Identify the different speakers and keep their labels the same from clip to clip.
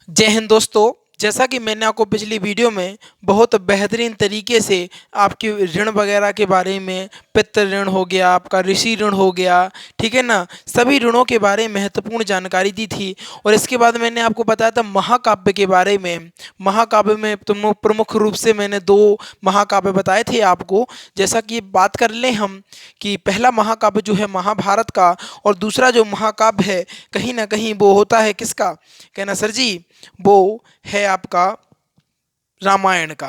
Speaker 1: जय हिंद दोस्तों। जैसा कि मैंने आपको पिछली वीडियो में बहुत बेहतरीन तरीके से आपके ऋण वगैरह के बारे में, पितृ ऋण हो गया, आपका ऋषि ऋण हो गया, ठीक है ना, सभी ऋणों के बारे में महत्वपूर्ण जानकारी दी थी। और इसके बाद मैंने आपको बताया था महाकाव्य के बारे में। महाकाव्य में प्रमुख रूप से मैंने दो महाकाव्य बताए थे आपको। जैसा कि बात कर लें हम कि पहला महाकाव्य जो है महाभारत का, और दूसरा जो महाकाव्य है कहीं ना कहीं वो होता है किसका, कहना सर जी, वो है आपका रामायण का।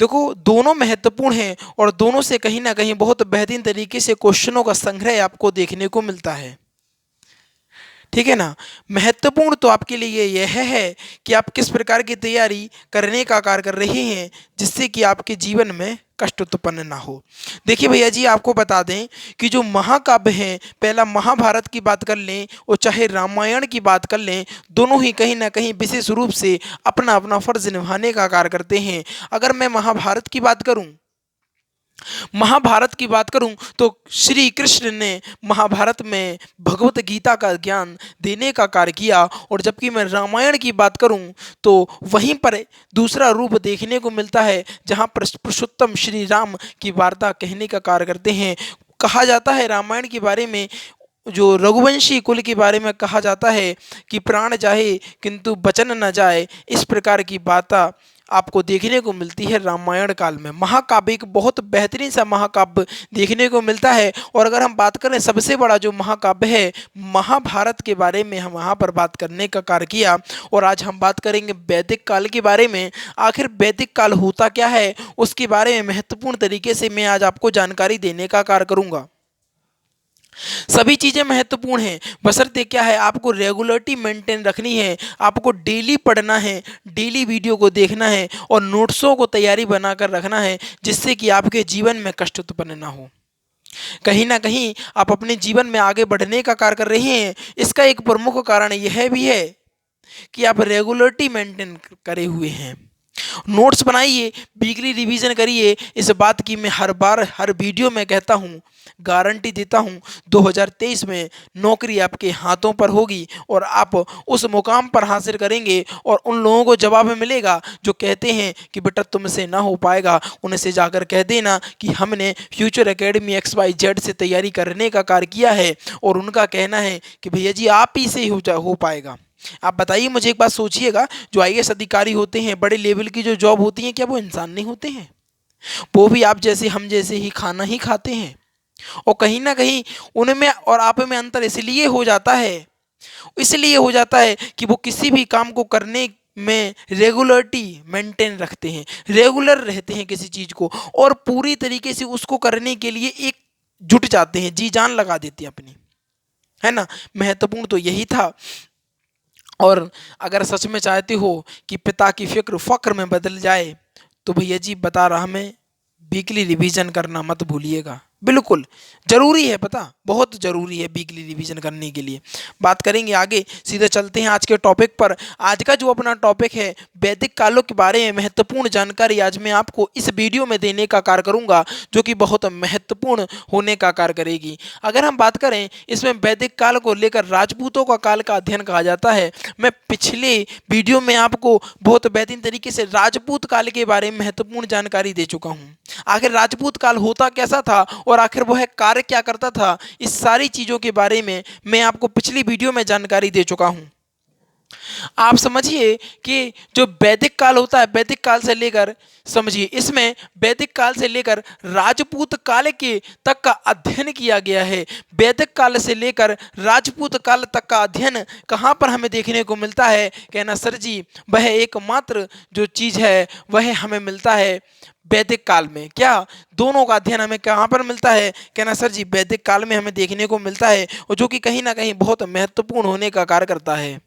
Speaker 1: देखो दोनों महत्वपूर्ण हैं और दोनों से कहीं ना कहीं बहुत बेहतरीन तरीके से क्वेश्चनों का संग्रह आपको देखने को मिलता है, ठीक है ना। महत्वपूर्ण तो आपके लिए यह है कि आप किस प्रकार की तैयारी करने का कार्य कर रहे हैं जिससे कि आपके जीवन में कष्ट उत्पन्न ना हो। देखिए भैया जी, आपको बता दें कि जो महाकाव्य हैं, पहला महाभारत की बात कर लें और चाहे रामायण की बात कर लें, दोनों ही कहीं ना कहीं विशेष रूप से अपना अपना फर्ज निभाने का कार्य करते हैं। अगर मैं महाभारत की बात करूं, महाभारत की बात करूं तो श्री कृष्ण ने महाभारत में भगवत गीता का ज्ञान देने का कार्य किया। और जबकि मैं रामायण की बात करूं तो वहीं पर दूसरा रूप देखने को मिलता है जहां पर पुरुषोत्तम श्री राम की वार्ता कहने का कार्य करते हैं। कहा जाता है रामायण के बारे में, जो रघुवंशी कुल के बारे में कहा जाता है कि प्राण जाए किंतु बचन न जाए, इस प्रकार की बातें आपको देखने को मिलती है रामायण काल में। महाकाव्य एक बहुत बेहतरीन सा महाकाव्य देखने को मिलता है। और अगर हम बात करें सबसे बड़ा जो महाकाव्य है महाभारत के बारे में, हम वहाँ पर बात करने का कार्य किया। और आज हम बात करेंगे वैदिक काल के बारे में। आखिर वैदिक काल होता क्या है उसके बारे में महत्वपूर्ण तरीके से मैं आज आपको जानकारी देने का कार्य करूँगा। सभी चीज़ें महत्वपूर्ण हैं, बशर्ते क्या है, आपको रेगुलरिटी मेंटेन रखनी है, आपको डेली पढ़ना है, डेली वीडियो को देखना है और नोट्सों को तैयारी बनाकर रखना है जिससे कि आपके जीवन में कष्ट उत्पन्न ना हो। कहीं ना कहीं आप अपने जीवन में आगे बढ़ने का कार्य कर रहे हैं, इसका एक प्रमुख कारण यह भी है कि आप रेगुलरिटी मेंटेन करे हुए हैं। नोट्स बनाइए, वीकली रिवीजन करिए। इस बात की मैं हर बार हर वीडियो में कहता हूँ, गारंटी देता हूँ, 2023 में नौकरी आपके हाथों पर होगी और आप उस मुकाम पर हासिल करेंगे। और उन लोगों को जवाब मिलेगा जो कहते हैं कि बेटा तुमसे ना हो पाएगा, उनसे जाकर कह देना कि हमने फ्यूचर एकेडमी XYZ से तैयारी करने का कार्य किया है और उनका कहना है कि भैया जी आप ही से ही हो पाएगा। आप बताइए मुझे एक बात, सोचिएगा, जो IAS अधिकारी होते हैं, बड़े लेवल की जो जॉब होती है, क्या वो इंसान नहीं होते हैं? वो भी आप जैसे हम जैसे ही खाना ही खाते हैं। और कहीं ना कहीं उनमें और आप में अंतर इसलिए हो जाता है कि वो किसी भी काम को करने में रेगुलरिटी मेंटेन रखते हैं, रेगुलर रहते हैं किसी चीज़ को, और पूरी तरीके से उसको करने के लिए एक जुट जाते हैं, जी जान लगा देते हैं अपनी, है ना। महत्वपूर्ण तो यही था। और अगर सच में चाहते हो कि पिता की फिक्र फक्र में बदल जाए तो भैया जी बता रहा मैं, वीकली रिवीजन करना मत भूलिएगा। बिल्कुल जरूरी है, पता बहुत जरूरी है वीकली रिवीजन करने के लिए। बात करेंगे आगे, सीधे चलते हैं आज के टॉपिक पर। आज का जो अपना टॉपिक है वैदिक कालों के बारे में महत्वपूर्ण जानकारी आज मैं आपको इस वीडियो में देने का कार्य करूंगा, जो कि बहुत महत्वपूर्ण होने का कार्य करेगी। अगर हम बात करें इसमें वैदिक काल को लेकर राजपूतों का काल का अध्ययन कहा जाता है। मैं पिछले वीडियो में आपको बहुत बेहतरीन तरीके से राजपूत काल के बारे में महत्वपूर्ण जानकारी दे चुका हूँ। आखिर राजपूत काल होता कैसा था और आखिर वह कार्य क्या करता था, इस सारी चीज़ों के बारे में मैं आपको पिछली वीडियो में जानकारी दे चुका हूँ। आप समझिए कि जो वैदिक काल होता है, वैदिक काल से लेकर, समझिए इसमें वैदिक काल से लेकर राजपूत काल के तक का अध्ययन किया गया है। वैदिक काल से लेकर राजपूत काल तक का अध्ययन कहाँ पर हमें देखने को मिलता है, कहना सर जी वह एकमात्र जो चीज़ है वह हमें मिलता है वैदिक काल में। क्या दोनों का अध्ययन हमें कहाँ पर मिलता है, कहना सर जी वैदिक काल में हमें देखने को मिलता है, और जो कि कहीं ना कहीं बहुत महत्वपूर्ण होने का कार्य करता है,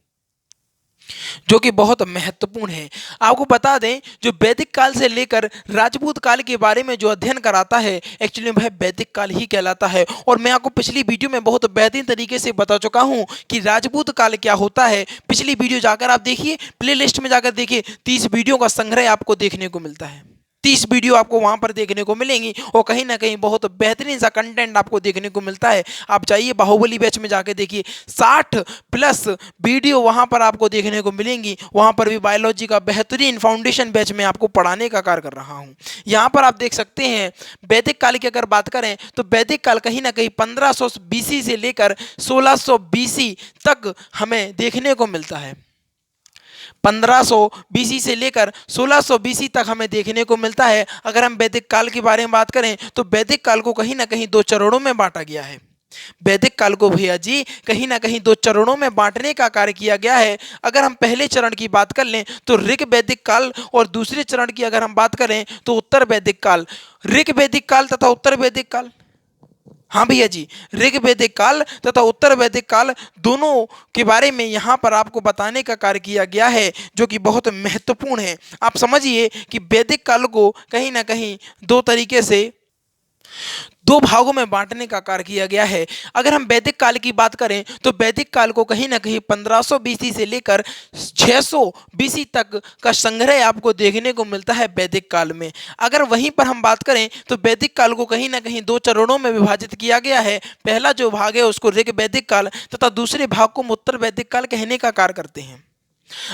Speaker 1: जो कि बहुत महत्वपूर्ण है। आपको बता दें जो वैदिक काल से लेकर राजपूत काल के बारे में जो अध्ययन कराता है, एक्चुअली वह वैदिक काल ही कहलाता है। और मैं आपको पिछली वीडियो में बहुत बेहतरीन तरीके से बता चुका हूं कि राजपूत काल क्या होता है। पिछली वीडियो जाकर आप देखिए, प्लेलिस्ट में जाकर देखिए, 30 वीडियो का संग्रह आपको देखने को मिलता है। 30 वीडियो आपको वहां पर देखने को मिलेंगी और कहीं ना कहीं बहुत बेहतरीन सा कंटेंट आपको देखने को मिलता है। आप जाइए बाहुबली बैच में जाके देखिए, 60+ वीडियो वहां पर आपको देखने को मिलेंगी। वहां पर भी बायोलॉजी का बेहतरीन फाउंडेशन बैच में आपको पढ़ाने का कार्य कर रहा हूं। यहाँ पर आप देख सकते हैं वैदिक काल की अगर बात करें तो वैदिक काल कहीं ना कहीं 1500 बीसी से लेकर 1600 बीसी तक हमें देखने को मिलता है। 1500 बीसी से लेकर 1600 बीसी तक हमें देखने को मिलता है। अगर हम वैदिक काल के बारे में बात करें तो वैदिक काल को कहीं ना कहीं 2 चरणों में बांटा गया है। वैदिक काल को भैया जी कहीं ना कहीं 2 चरणों में बांटने का कार्य किया गया है। अगर हम पहले चरण की बात कर लें तो ऋग वैदिक काल, और दूसरे चरण की अगर हम बात करें तो उत्तर वैदिक काल। ऋग वैदिक काल तथा उत्तर वैदिक काल, हाँ भैया जी, ऋग वैदिक काल तथा उत्तर वैदिक काल दोनों के बारे में यहाँ पर आपको बताने का कार्य किया गया है, जो कि बहुत महत्वपूर्ण है। आप समझिए कि वैदिक काल को कहीं ना कहीं 2 तरीके से 2 भागों में बांटने का कार्य किया गया है। अगर हम वैदिक काल की बात करें तो वैदिक काल को कहीं ना कहीं 1500 बीसी से लेकर 600 बीसी तक का संग्रह आपको देखने को मिलता है वैदिक काल में। अगर वहीं पर हम बात करें तो वैदिक काल को कहीं ना कहीं 2 चरणों में विभाजित किया गया है। पहला जो भाग है उसको ऋग वैदिक काल तथा दूसरे भाग को हम उत्तर वैदिक काल कहने का कार्य करते हैं।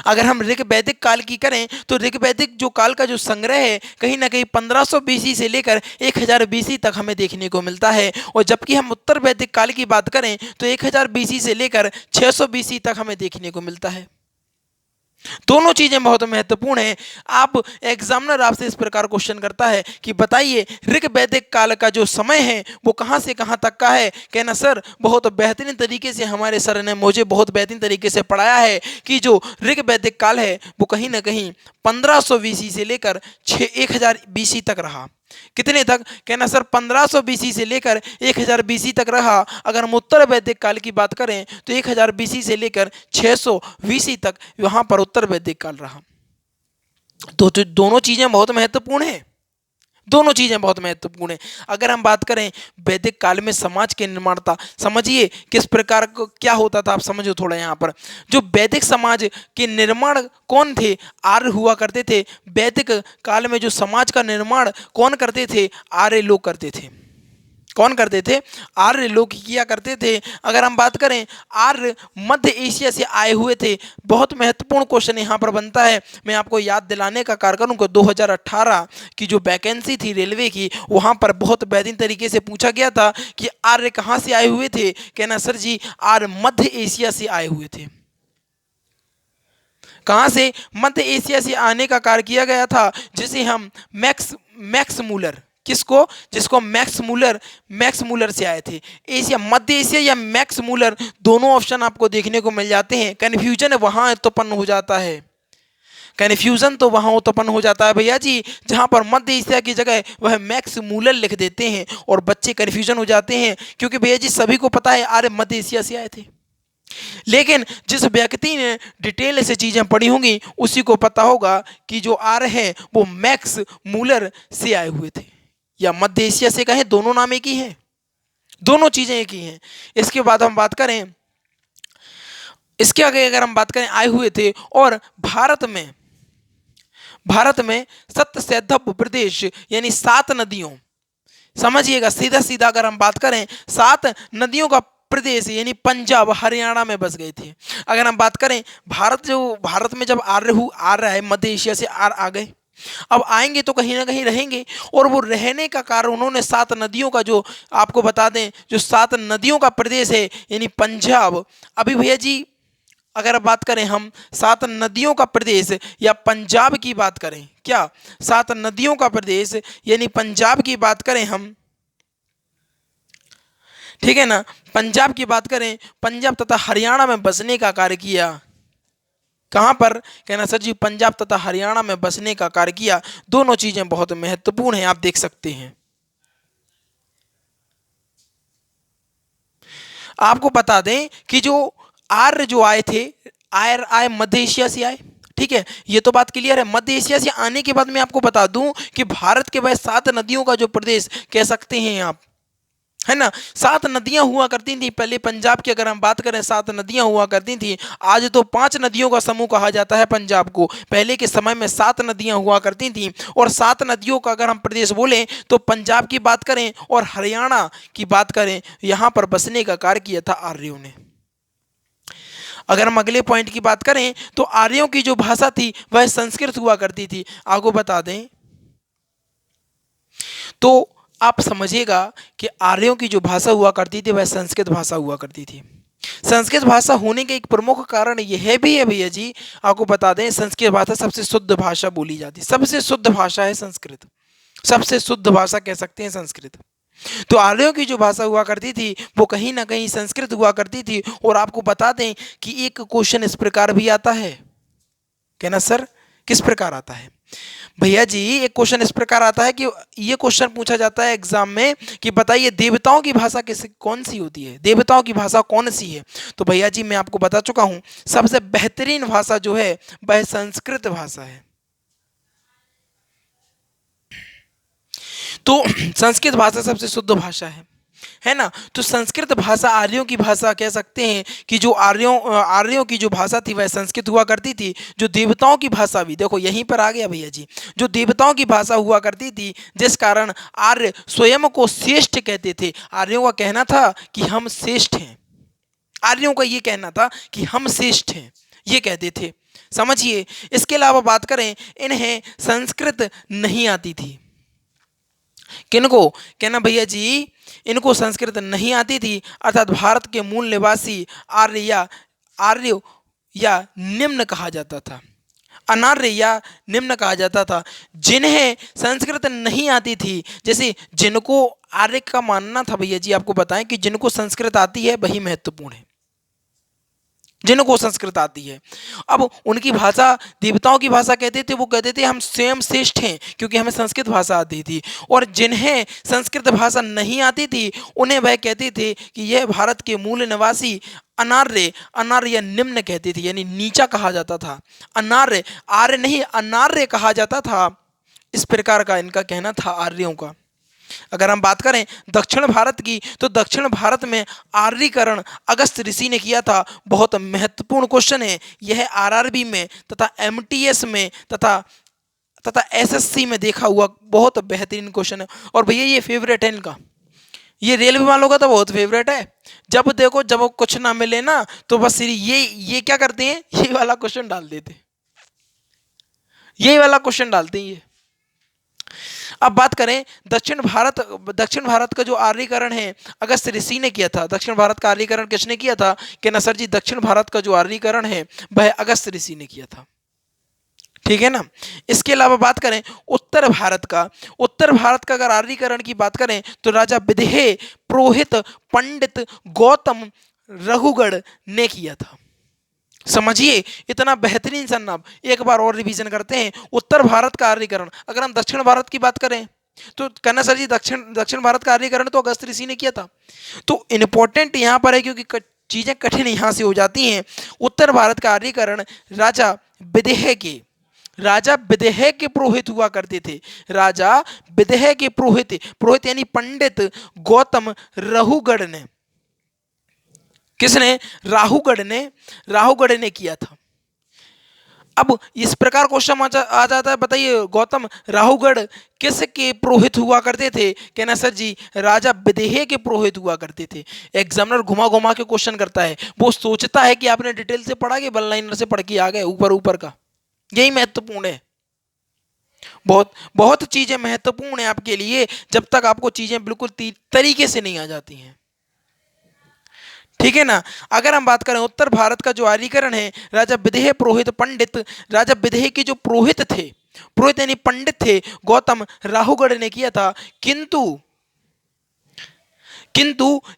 Speaker 1: अगर हम ऋग वैदिक काल की करें तो ऋग वैदिक जो काल का जो संग्रह है कहीं ना कहीं 1500 बीसी से लेकर 1000 बीसी तक हमें देखने को मिलता है। और जबकि हम उत्तर वैदिक काल की बात करें तो 1000 बीसी से लेकर 600 बीसी तक हमें देखने को मिलता है। दोनों चीजें बहुत महत्वपूर्ण हैं। आप एग्जामिनर आपसे इस प्रकार क्वेश्चन करता है कि बताइए ऋग वैदिक काल का जो समय है वो कहां से कहां तक का है। कहना सर बहुत बेहतरीन तरीके से हमारे सर ने मुझे बहुत बेहतरीन तरीके से पढ़ाया है कि जो ऋग वैदिक काल है वो कहीं ना कहीं 1500 बीसी से लेकर 1000 बीसी तक रहा। कितने तक? कहना सर 1500 बीसी से लेकर 1000 बीसी तक रहा। अगर हम उत्तर वैदिक काल की बात करें तो 1000 बीसी से लेकर 600 बीसी तक वहां पर उत्तर वैदिक काल रहा। तो दोनों चीजें बहुत महत्वपूर्ण है, दोनों चीजें बहुत महत्वपूर्ण है। अगर हम बात करें वैदिक काल में समाज के निर्माणता, समझिए किस प्रकार को क्या होता था, आप समझो थोड़ा। यहाँ पर जो वैदिक समाज के निर्माण कौन थे? आर्य हुआ करते थे। वैदिक काल में जो समाज का निर्माण कौन करते थे? आर्य लोग करते थे। कौन करते थे? आर्य लोग किया करते थे। अगर हम बात करें आर्य मध्य एशिया से आए हुए थे। बहुत महत्वपूर्ण क्वेश्चन यहाँ पर बनता है, मैं आपको याद दिलाने का कार्य करूँगा। 2018 की जो वैकेंसी थी रेलवे की, वहाँ पर बहुत बेहतरीन तरीके से पूछा गया था कि आर्य कहाँ से आए हुए थे। कहना सर जी आर्य मध्य एशिया से आए हुए थे। कहाँ से? मध्य एशिया से आने का कार्य किया गया था, जिसे हम मैक्स मूलर, किसको? जिसको मैक्स मूलर से आए थे। एशिया, मध्य एशिया या मैक्स मूलर, दोनों ऑप्शन आपको देखने को मिल जाते हैं। कन्फ्यूजन वहां उत्पन्न हो जाता है, कन्फ्यूजन तो वहां उत्पन्न हो जाता है भैया जी, जहां पर मध्य एशिया की जगह वह मैक्स मूलर लिख देते हैं और बच्चे कन्फ्यूजन हो जाते हैं। क्योंकि भैया जी सभी को पता है आर्य मध्य एशिया से आए थे, लेकिन जिस व्यक्ति ने डिटेल से चीजें पढ़ी होंगी उसी को पता होगा कि जो आर्य है वो मैक्स मूलर से आए हुए थे या मध्य एशिया से कहें, दोनों नाम एक ही हैं, दोनों चीजें एक ही हैं। इसके बाद हम बात करें, इसके आगे अगर हम बात करें आए हुए थे। और भारत में सप्त सैंधव प्रदेश यानी 7 नदियों, समझिएगा सीधा सीधा अगर हम बात करें 7 नदियों का प्रदेश यानी पंजाब हरियाणा में बस गए थे। अगर हम बात करें भारत में जब आर्य है मध्य एशिया से आ गए, अब आएंगे तो कहीं ना कहीं रहेंगे, और वो रहने का कारण उन्होंने 7 नदियों का, जो आपको बता दें जो 7 नदियों का प्रदेश है यानी पंजाब। अभी भैया जी अगर बात करें हम 7 नदियों का प्रदेश या पंजाब की बात करें, क्या 7 नदियों का प्रदेश यानी पंजाब की बात करें हम, ठीक है ना, पंजाब की बात करें, पंजाब तथा हरियाणा में बसने का कार्य किया। कहां पर? कहना सर जी पंजाब तथा हरियाणा में बसने का कार्य किया। दोनों चीजें बहुत महत्वपूर्ण हैं, आप देख सकते हैं। आपको बता दें कि जो आर्य जो आए थे, आए मध्य एशिया से आए, ठीक है, ये तो बात क्लियर है। मध्य एशिया से आने के बाद मैं आपको बता दूं कि भारत के वह 7 नदियों का जो प्रदेश कह सकते हैं आप, है ना। 7 नदियां हुआ करती थी पहले पंजाब की, अगर हम बात करें 7 नदियां हुआ करती थी। आज तो 5 नदियों का समूह कहा जाता है पंजाब को। पहले के समय में 7 नदियां हुआ करती थी, और 7 नदियों का अगर हम प्रदेश बोलें तो पंजाब की बात करें और हरियाणा की बात करें, यहां पर बसने का कार्य किया था आर्यों ने। अगर हम अगले पॉइंट की बात करें तो आर्यों की जो भाषा थी वह संस्कृत हुआ करती थी। आपको बता दें तो आप समझिएगा कि आर्यों की जो भाषा हुआ करती थी वह संस्कृत भाषा हुआ करती थी। संस्कृत भाषा होने के एक प्रमुख कारण यह भी है भैया जी, आपको बता दें संस्कृत भाषा सबसे शुद्ध भाषा बोली जाती है। सबसे शुद्ध भाषा है संस्कृत, सबसे शुद्ध भाषा कह सकते हैं संस्कृत। तो आर्यों की जो भाषा हुआ करती थी वो कहीं ना कहीं संस्कृत हुआ करती थी। और आपको बता दें कि एक क्वेश्चन इस प्रकार भी आता है, कहना सर किस प्रकार आता है भैया जी, एक क्वेश्चन इस प्रकार आता है कि ये क्वेश्चन पूछा जाता है एग्जाम में कि बताइए देवताओं की भाषा किस कौन सी होती है, देवताओं की भाषा कौन सी है। तो भैया जी मैं आपको बता चुका हूं सबसे बेहतरीन भाषा जो है वह संस्कृत भाषा है। तो संस्कृत भाषा सबसे शुद्ध भाषा है ना। तो संस्कृत भाषा आर्यों की भाषा कह सकते हैं कि जो आर्यों की जो भाषा थी वह संस्कृत हुआ करती थी। जो देवताओं की भाषा भी देखो यहीं पर आ गया भैया जी, जो देवताओं की भाषा हुआ करती थी जिस कारण आर्य स्वयं को श्रेष्ठ कहते थे। आर्यों का कहना था कि हम श्रेष्ठ हैं, आर्यों का ये कहना था कि हम श्रेष्ठ हैं, ये कहते थे, समझिए। इसके अलावा बात करें इन्हें संस्कृत नहीं आती थी। किनको कहना भैया जी, इनको संस्कृत नहीं आती थी, अर्थात भारत के मूल निवासी आर्य या निम्न कहा जाता था, अनार्य या निम्न कहा जाता था। जिन्हें संस्कृत नहीं आती थी, जैसे जिनको आर्य का मानना था भैया जी, आपको बताएं कि जिनको संस्कृत आती है वही महत्वपूर्ण है, जिनको संस्कृत आती है। अब उनकी भाषा देवताओं की भाषा कहते थे, वो कहते थे हम स्वयं श्रेष्ठ हैं क्योंकि हमें संस्कृत भाषा आती थी। और जिन्हें संस्कृत भाषा नहीं आती थी उन्हें वह कहते थे कि यह भारत के मूल निवासी अनार्य, अनार्य या निम्न कहते थे, यानी नीचा कहा जाता था। अनार्य, आर्य नहीं अनार्य कहा जाता था, इस प्रकार का इनका कहना था आर्यों का। अगर हम बात करें दक्षिण भारत की तो दक्षिण भारत में आर्यीकरण अगस्त ऋषि ने किया था। बहुत महत्वपूर्ण क्वेश्चन है यह, आरआरबी में तथा एमटीएस में तथा एसएससी में देखा हुआ बहुत बेहतरीन क्वेश्चन है। और भैया ये फेवरेट है इनका, ये रेलवे वालों का तो बहुत फेवरेट है। जब देखो जब कुछ ना मिले ना तो बस ये क्या करते हैं, ये वाला क्वेश्चन डाल देते, यही वाला क्वेश्चन डालते हैं ये। अब बात करें दक्षिण भारत का जो आर्यीकरण है अगस्त ऋषि ने किया था। दक्षिण भारत का आर्यीकरण किसने किया था कि ना सर जी, दक्षिण भारत का जो आर्यीकरण है वह अगस्त ऋषि ने किया था, ठीक है ना। इसके अलावा बात करें उत्तर भारत का, उत्तर भारत का अगर आर्यीकरण की बात करें तो राजा विदेह, पुरोहित, पंडित गौतम रघुगढ़ ने किया था। समझिए इतना बेहतरीन सन्नाब। एक बार और रिवीजन करते हैं। उत्तर भारत का आर्यीकरण, अगर हम दक्षिण भारत की बात करें तो कहना सर जी दक्षिण भारत का आर्यीकरण तो अगस्त ऋषि ने किया था। तो इंपॉर्टेंट यहां पर है क्योंकि चीजें कठिन यहां से हो जाती हैं। उत्तर भारत का आर्यीकरण राजा विदेह के पुरोहित हुआ करते थे। राजा विदेह के पुरोहित, पुरोहित यानी पंडित गौतम रघुगढ़ ने, किसने, राहुगढ़ ने किया था। अब इस प्रकार क्वेश्चन आ जाता है, बताइए गौतम राहुगढ़ किसके पुरोहित हुआ करते थे। कहना सर जी राजा विदेह के पुरोहित हुआ करते थे। एग्जामिनर घुमा घुमा के क्वेश्चन करता है, वो सोचता है कि आपने डिटेल से पढ़ा कि वन लाइनर से पढ़ के आ गए ऊपर ऊपर का। यही महत्वपूर्ण है, बहुत बहुत चीजें महत्वपूर्ण है आपके लिए जब तक आपको चीजें बिल्कुल तरीके से नहीं आ जाती हैं, ठीक है ना। अगर हम बात करें उत्तर भारत का जो आर्यीकरण है, राजा विदेह पुरोहित पंडित, राजा विदेह के जो पुरोहित थे, पुरोहित यानी पंडित थे, गौतम राहुगढ़ ने किया था। किंतु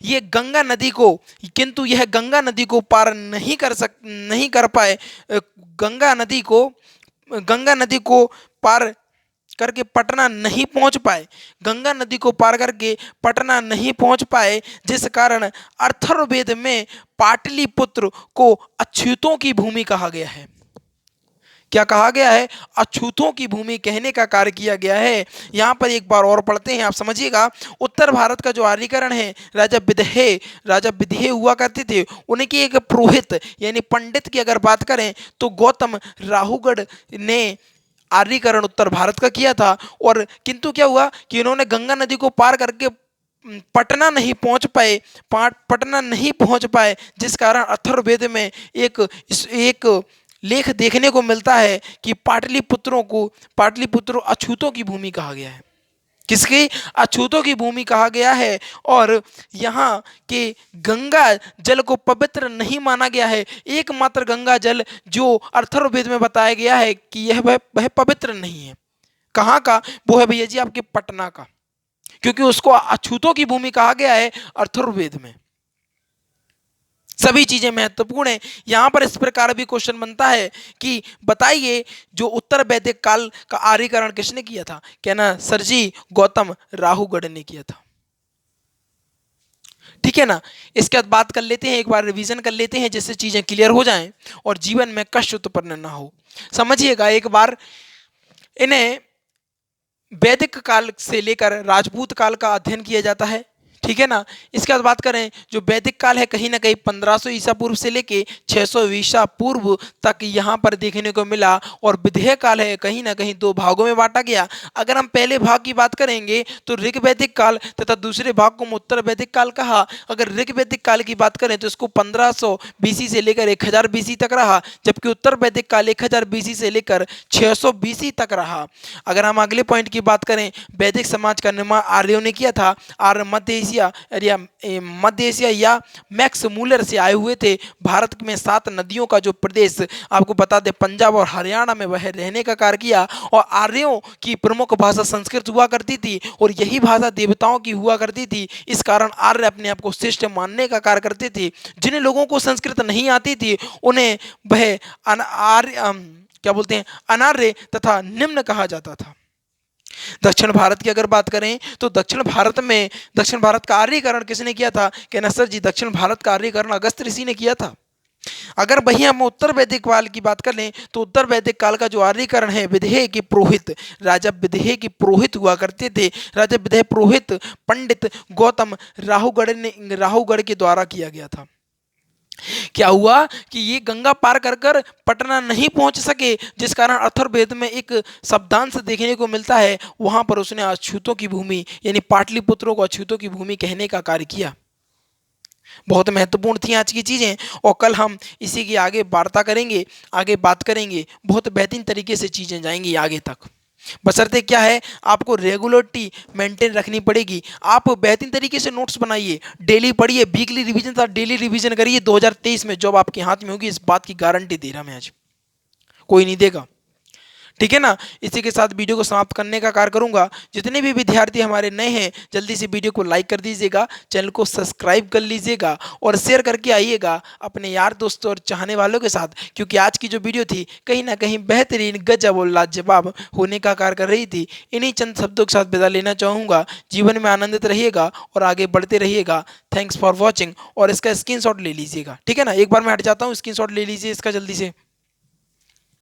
Speaker 1: यह गंगा नदी को पार नहीं कर पाए। गंगा नदी को पार करके पटना नहीं पहुंच पाए, गंगा नदी को पार करके पटना नहीं पहुंच पाए, जिस कारण अथर्ववेद में पाटलिपुत्र को अछूतों की भूमि कहा गया है। क्या कहा गया है, अछूतों की भूमि कहने का कार्य किया गया है। यहाँ पर एक बार और पढ़ते हैं, आप समझिएगा। उत्तर भारत का जो आर्यीकरण है, राजा विदेह हुआ करते थे, उनकी एक पुरोहित यानी पंडित की अगर बात करें तो गौतम राहुगढ़ ने आर्यीकरण उत्तर भारत का किया था। और किंतु क्या हुआ कि इन्होंने गंगा नदी को पार करके पटना नहीं पहुंच पाए, जिस कारण अथर्ववेद में एक लेख देखने को मिलता है कि पाटलिपुत्रों अछूतों की भूमि कहा गया है। किसकी? अछूतों की भूमि कहा गया है। और यहाँ के गंगा जल को पवित्र नहीं माना गया है। एकमात्र गंगा जल जो अथर्ववेद में बताया गया है कि वह पवित्र नहीं है। कहाँ का? वो है भैया जी आपके पटना का, क्योंकि उसको अछूतों की भूमि कहा गया है अथर्ववेद में। सभी चीजें महत्वपूर्ण है। यहां पर इस प्रकार भी क्वेश्चन बनता है कि बताइए जो उत्तर वैदिक काल का आर्यीकरण किसने किया था? कहना सर जी गौतम राहुगढ़ ने किया था। ठीक है ना। इसके बाद बात कर लेते हैं, एक बार रिवीजन कर लेते हैं जिससे चीजें क्लियर हो जाएं और जीवन में कष्ट उत्पन्न ना हो। समझिएगा एक बार, इन्हें वैदिक काल से लेकर राजपूत काल का अध्ययन किया जाता है। ठीक है ना। इसके बाद बात करें जो वैदिक काल है, कहीं ना कहीं 1500 ईसा पूर्व से लेके 600 ईसा पूर्व तक यहाँ पर देखने को मिला। और विदेह काल है, कहीं ना कहीं दो भागों में बांटा गया। अगर हम पहले भाग की बात करेंगे तो ऋग वैदिक काल तथा दूसरे भाग को उत्तर वैदिक काल कहा। अगर ऋग वैदिक काल की बात करें तो इसको 1500 बीसी से लेकर 1000 बीसी तक रहा, जबकि उत्तर वैदिक काल 1000 बीसी से लेकर 600 बीसी तक रहा। अगर हम अगले पॉइंट की बात करें, वैदिक समाज का निर्माण आर्यों ने किया था। आर्य मध्य एशिया या मैक्स मूलर से आए हुए थे। भारत में 7 नदियों का जो प्रदेश आपको बता दें पंजाब और हरियाणा में, वह रहने का कार्य किया। और आर्यों की प्रमुख भाषा संस्कृत हुआ करती थी और यही भाषा देवताओं की हुआ करती थी। इस कारण आर्य अपने आप को श्रेष्ठ मानने का कार्य करते थे। जिन लोगों को संस्कृत नहीं आती थी उन्हें वह क्या बोलते हैं, अनार्य तथा निम्न कहा जाता था। दक्षिण भारत की अगर बात करें तो दक्षिण भारत का आर्यीकरण किसने किया था? कहना सर जी दक्षिण भारत का आर्यीकरण अगस्त्य ऋषि ने किया था। अगर वही हम उत्तर वैदिक काल की बात कर लें तो उत्तर वैदिक काल का जो आर्यीकरण है, विदेह के पुरोहित राजा विदेह के पुरोहित हुआ करते थे। राजा विदेह पुरोहित पंडित गौतम राहुगढ़ के द्वारा किया गया था। क्या हुआ कि ये गंगा पार कर कर पटना नहीं पहुंच सके, जिस कारण अथर्ववेद में एक शब्दांश देखने को मिलता है। वहां पर उसने अछूतों की भूमि यानी पाटलिपुत्रों को अछूतों की भूमि कहने का कार्य किया। बहुत महत्वपूर्ण थी आज की चीजें और कल हम इसी की आगे वार्ता करेंगे, आगे बात करेंगे। बहुत बेहतरीन तरीके से चीजें जाएंगी आगे तक। बशर्ते क्या है, आपको रेगुलरिटी मेंटेन रखनी पड़ेगी। आप बेहतरीन तरीके से नोट्स बनाइए, डेली पढ़िए, वीकली रिवीजन था डेली रिवीजन करिए। 2023 में जॉब आपके हाथ में होगी, इस बात की गारंटी दे रहा मैं आज, कोई नहीं देगा। ठीक है ना। इसी के साथ वीडियो को समाप्त करने का कार्य करूंगा। जितने भी विद्यार्थी हमारे नए हैं जल्दी से वीडियो को लाइक कर दीजिएगा, चैनल को सब्सक्राइब कर लीजिएगा और शेयर करके आइएगा अपने यार दोस्तों और चाहने वालों के साथ, क्योंकि आज की जो वीडियो थी कहीं ना कहीं बेहतरीन गजब और लाजवाब होने का कार्य कर रही थी। इन्हीं चंद शब्दों के साथ विदा लेना चाहूँगा। जीवन में आनंदित रहिएगा और आगे बढ़ते रहिएगा। Thanks for watching. और इसका स्क्रीनशॉट ले लीजिएगा। ठीक है ना। एक बार मैं हट जाता हूँ, स्क्रीनशॉट ले लीजिए इसका जल्दी से।